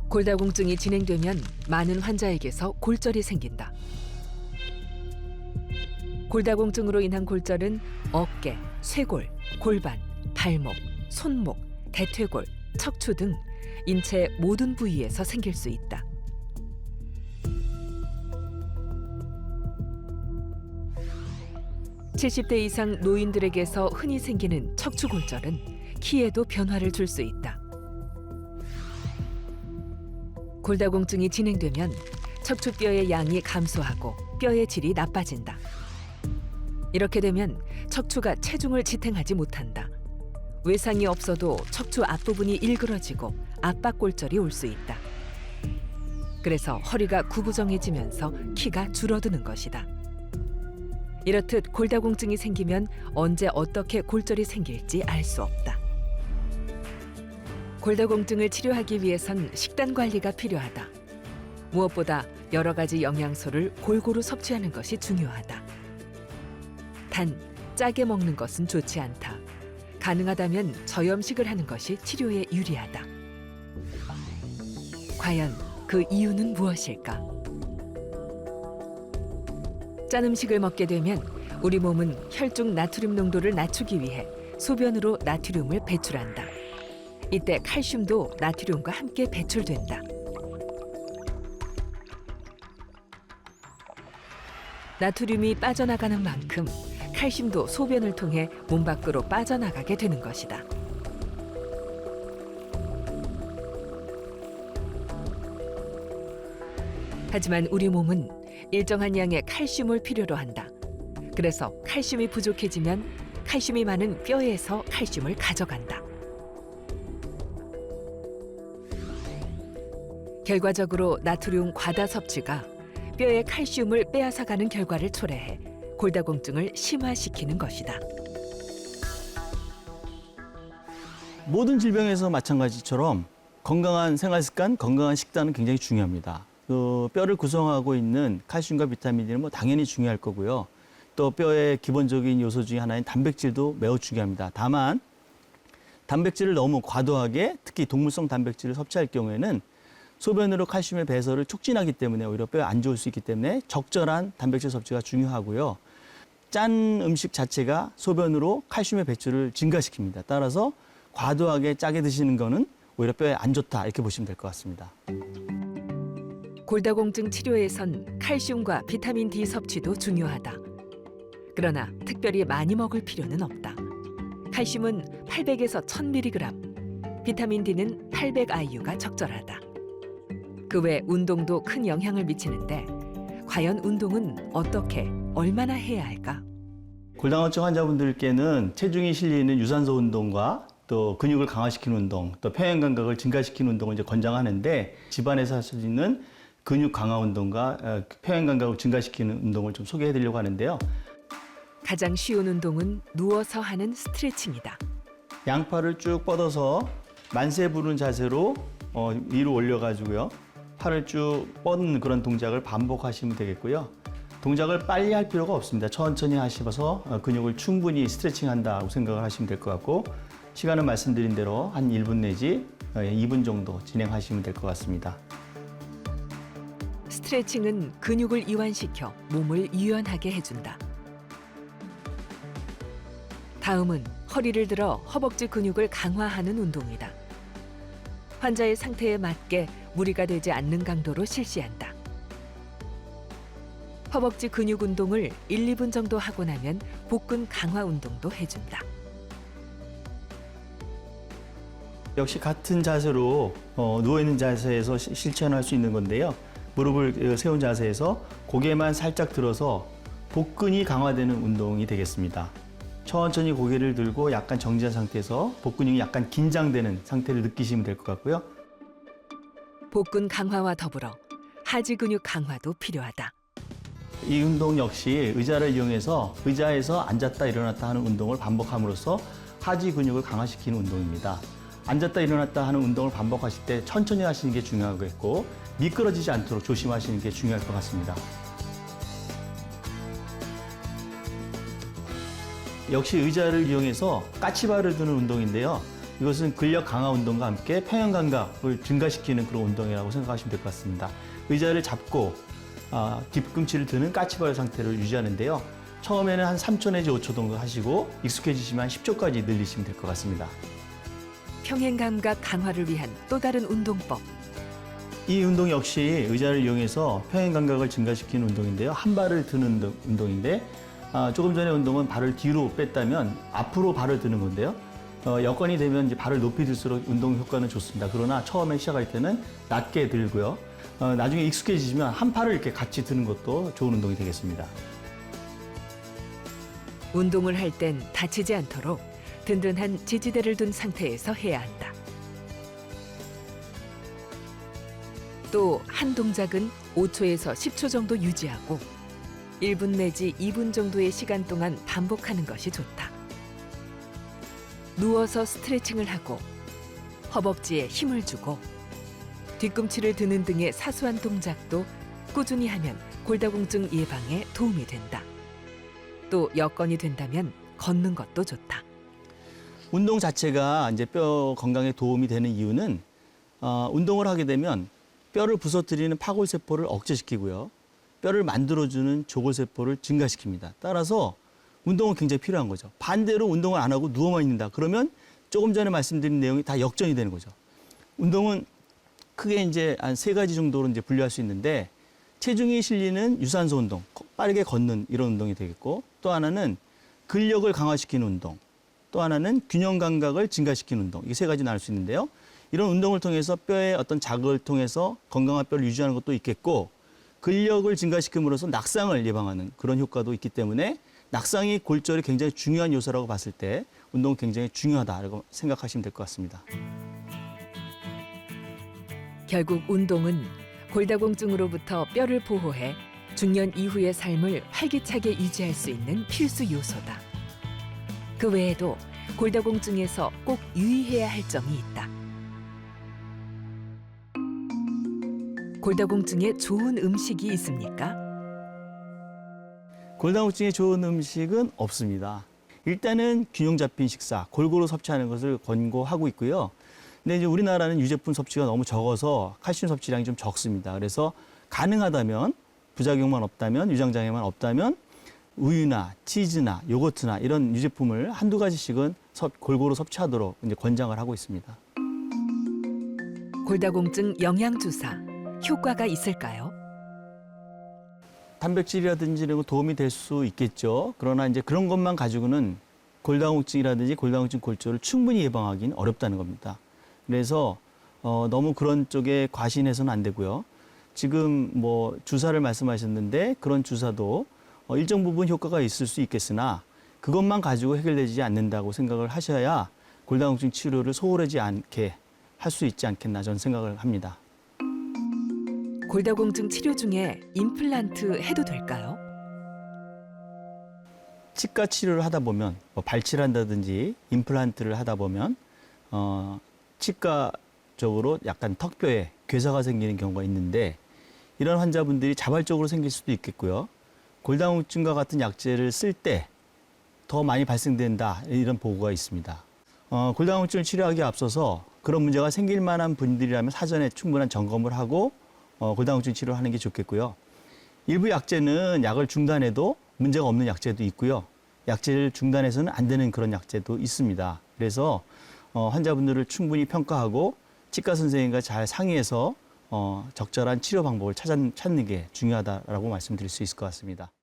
골다공증이 진행되면 많은 환자에게서 골절이 생긴다. 골다공증으로 인한 골절은 어깨, 쇄골, 골반, 발목, 손목, 대퇴골, 척추 등 인체 모든 부위에서 생길 수 있다. (70대) 이상 노인들에게서 흔히 생기는 척추 골절은 키에도 변화를 줄 수 있다. 골다공증이 진행되면 척추뼈의 양이 감소하고 뼈의 질이 나빠진다. 이렇게 되면 척추가 체중을 지탱하지 못한다. 외상이 없어도 척추 앞부분이 일그러지고 압박골절이 올 수 있다. 그래서 허리가 구부정해지면서 키가 줄어드는 것이다. 이렇듯 골다공증이 생기면 언제 어떻게 골절이 생길지 알 수 없다. 골다공증을 치료하기 위해선 식단 관리가 필요하다. 무엇보다 여러 가지 영양소를 골고루 섭취하는 것이 중요하다. 단, 짜게 먹는 것은 좋지 않다. 가능하다면 저염식을 하는 것이 치료에 유리하다. 과연 그 이유는 무엇일까? 짠 음식을 먹게 되면 우리 몸은 혈중 나트륨 농도를 낮추기 위해 소변으로 나트륨을 배출한다. 이때 칼슘도 나트륨과 함께 배출된다. 나트륨이 빠져나가는 만큼 칼슘도 소변을 통해 몸 밖으로 빠져나가게 되는 것이다. 하지만 우리 몸은 일정한 양의 칼슘을 필요로 한다. 그래서 칼슘이 부족해지면 칼슘이 많은 뼈에서 칼슘을 가져간다. 결과적으로 나트륨 과다 섭취가 뼈의 칼슘을 빼앗아가는 결과를 초래해 골다공증을 심화시키는 것이다. 모든 질병에서 마찬가지처럼 건강한 생활습관, 건강한 식단은 굉장히 중요합니다. 뼈를 구성하고 있는 칼슘과 비타민들은 당연히 중요할 거고요. 또 뼈의 기본적인 요소 중에 하나인 단백질도 매우 중요합니다. 다만 단백질을 너무 과도하게, 특히 동물성 단백질을 섭취할 경우에는 소변으로 칼슘의 배설을 촉진하기 때문에 오히려 뼈에 안 좋을 수 있기 때문에 적절한 단백질 섭취가 중요하고요. 짠 음식 자체가 소변으로 칼슘의 배출을 증가시킵니다. 따라서 과도하게 짜게 드시는 거는 오히려 뼈에 안 좋다, 이렇게 보시면 될 것 같습니다. 골다공증 치료에선 칼슘과 비타민 D 섭취도 중요하다. 그러나 특별히 많이 먹을 필요는 없다. 칼슘은 800에서 1000mg, 비타민 D는 800IU가 적절하다. 그 외 운동도 큰 영향을 미치는데 과연 운동은 어떻게, 얼마나 해야 할까? 골다공증 환자분들께는 체중이 실리는 유산소 운동과 또 근육을 강화시키는 운동, 또 평형 감각을 증가시키는 운동을 이제 권장하는데, 집안에서 할 수 있는 근육 강화 운동과 평형 감각을 증가시키는 운동을 좀 소개해 드리려고 하는데요. 가장 쉬운 운동은 누워서 하는 스트레칭이다. 양팔을 쭉 뻗어서 만세 부르는 자세로 위로 올려가지고요. 팔을 쭉 뻗는 그런 동작을 반복하시면 되겠고요. 동작을 빨리 할 필요가 없습니다. 천천히 하셔서 근육을 충분히 스트레칭한다고 생각을 하시면 될 것 같고, 시간은 말씀드린 대로 한 1분 내지 2분 정도 진행하시면 될 것 같습니다. 스트레칭은 근육을 이완시켜 몸을 유연하게 해준다. 다음은 허리를 들어 허벅지 근육을 강화하는 운동이다. 환자의 상태에 맞게 무리가 되지 않는 강도로 실시한다. 허벅지 근육 운동을 1, 2분 정도 하고 나면 복근 강화 운동도 해준다. 역시 같은 자세로 누워있는 자세에서 실천할 수 있는 건데요. 무릎을 세운 자세에서 고개만 살짝 들어서 복근이 강화되는 운동이 되겠습니다. 천천히 고개를 들고 약간 정지한 상태에서 복근이 약간 긴장되는 상태를 느끼시면 될 것 같고요. 복근 강화와 더불어 하지 근육 강화도 필요하다. 이 운동 역시 의자를 이용해서 의자에서 앉았다 일어났다 하는 운동을 반복함으로써 하지 근육을 강화시키는 운동입니다. 앉았다 일어났다 하는 운동을 반복하실 때 천천히 하시는 게 중요하겠고, 미끄러지지 않도록 조심하시는 게 중요할 것 같습니다. 역시 의자를 이용해서 까치발을 드는 운동인데요. 이것은 근력 강화 운동과 함께 평형 감각을 증가시키는 그런 운동이라고 생각하시면 될 것 같습니다. 의자를 잡고 뒤꿈치를 드는 까치발 상태를 유지하는데요. 처음에는 한 3초 내지 5초 정도 하시고 익숙해지시면 한 10초까지 늘리시면 될 것 같습니다. 평행 감각 강화를 위한 또 다른 운동법. 이 운동 역시 의자를 이용해서 평행 감각을 증가시키는 운동인데요. 한 발을 드는 운동인데 조금 전에 운동은 발을 뒤로 뺐다면 앞으로 발을 드는 건데요. 여건이 되면 이제 발을 높이 들수록 운동 효과는 좋습니다. 그러나 처음에 시작할 때는 낮게 들고요. 나중에 익숙해지시면 한 팔을 이렇게 같이 드는 것도 좋은 운동이 되겠습니다. 운동을 할 땐 다치지 않도록 든든한 지지대를 둔 상태에서 해야 한다. 또 한 동작은 5초에서 10초 정도 유지하고 1분 내지 2분 정도의 시간 동안 반복하는 것이 좋다. 누워서 스트레칭을 하고 허벅지에 힘을 주고 뒤꿈치를 드는 등의 사소한 동작도 꾸준히 하면 골다공증 예방에 도움이 된다. 또 여건이 된다면 걷는 것도 좋다. 운동 자체가 이제 뼈 건강에 도움이 되는 이유는 운동을 하게 되면 뼈를 부서뜨리는 파골세포를 억제시키고요. 뼈를 만들어주는 조골세포를 증가시킵니다. 따라서 운동은 굉장히 필요한 거죠. 반대로 운동을 안 하고 누워만 있는다. 그러면 조금 전에 말씀드린 내용이 다 역전이 되는 거죠. 운동은 크게 이제 한 3가지 정도로 이제 분류할 수 있는데 체중이 실리는 유산소 운동, 빠르게 걷는 이런 운동이 되겠고 또 하나는 근력을 강화시키는 운동, 또 하나는 균형 감각을 증가시키는 운동. 이 3가지 나눌 수 있는데요. 이런 운동을 통해서 뼈의 어떤 자극을 통해서 건강한 뼈를 유지하는 것도 있겠고 근력을 증가시킴으로써 낙상을 예방하는 그런 효과도 있기 때문에 낙상이 골절이 굉장히 중요한 요소라고 봤을 때 운동은 굉장히 중요하다고 생각하시면 될 것 같습니다. 결국 운동은 골다공증으로부터 뼈를 보호해 중년 이후의 삶을 활기차게 유지할 수 있는 필수 요소다. 그 외에도 골다공증에서 꼭 유의해야 할 점이 있다. 골다공증에 좋은 음식이 있습니까? 골다공증에 좋은 음식은 없습니다. 일단은 균형 잡힌 식사, 골고루 섭취하는 것을 권고하고 있고요. 근데 이제 우리나라는 유제품 섭취가 너무 적어서 칼슘 섭취량이 좀 적습니다. 그래서 가능하다면 부작용만 없다면 유장장애만 없다면 우유나 치즈나 요거트나 이런 유제품을 한두 가지씩은 골고루 섭취하도록 이제 권장을 하고 있습니다. 골다공증 영양주사 효과가 있을까요? 단백질이라든지 이런 거 도움이 될 수 있겠죠. 그러나 이제 그런 것만 가지고는 골다공증이라든지 골다공증 골절을 충분히 예방하기는 어렵다는 겁니다. 그래서 너무 그런 쪽에 과신해서는 안 되고요. 지금 뭐 주사를 말씀하셨는데 그런 주사도 일정 부분 효과가 있을 수 있겠으나 그것만 가지고 해결되지 않는다고 생각을 하셔야 골다공증 치료를 소홀하지 않게 할 수 있지 않겠나 저는 생각을 합니다. 골다공증 치료 중에 임플란트 해도 될까요? 치과 치료를 하다 보면 발치를 한다든지 임플란트를 하다 보면 치과적으로 약간 턱뼈에 괴사가 생기는 경우가 있는데 이런 환자분들이 자발적으로 생길 수도 있겠고요. 골다공증과 같은 약제를 쓸 때 더 많이 발생된다 이런 보고가 있습니다. 골다공증을 치료하기에 앞서서 그런 문제가 생길 만한 분들이라면 사전에 충분한 점검을 하고 골다공증 치료를 하는 게 좋겠고요. 일부 약제는 약을 중단해도 문제가 없는 약제도 있고요. 약제를 중단해서는 안 되는 그런 약제도 있습니다. 그래서 환자분들을 충분히 평가하고 치과 선생님과 잘 상의해서 적절한 치료 방법을 찾는 게 중요하다라고 말씀드릴 수 있을 것 같습니다.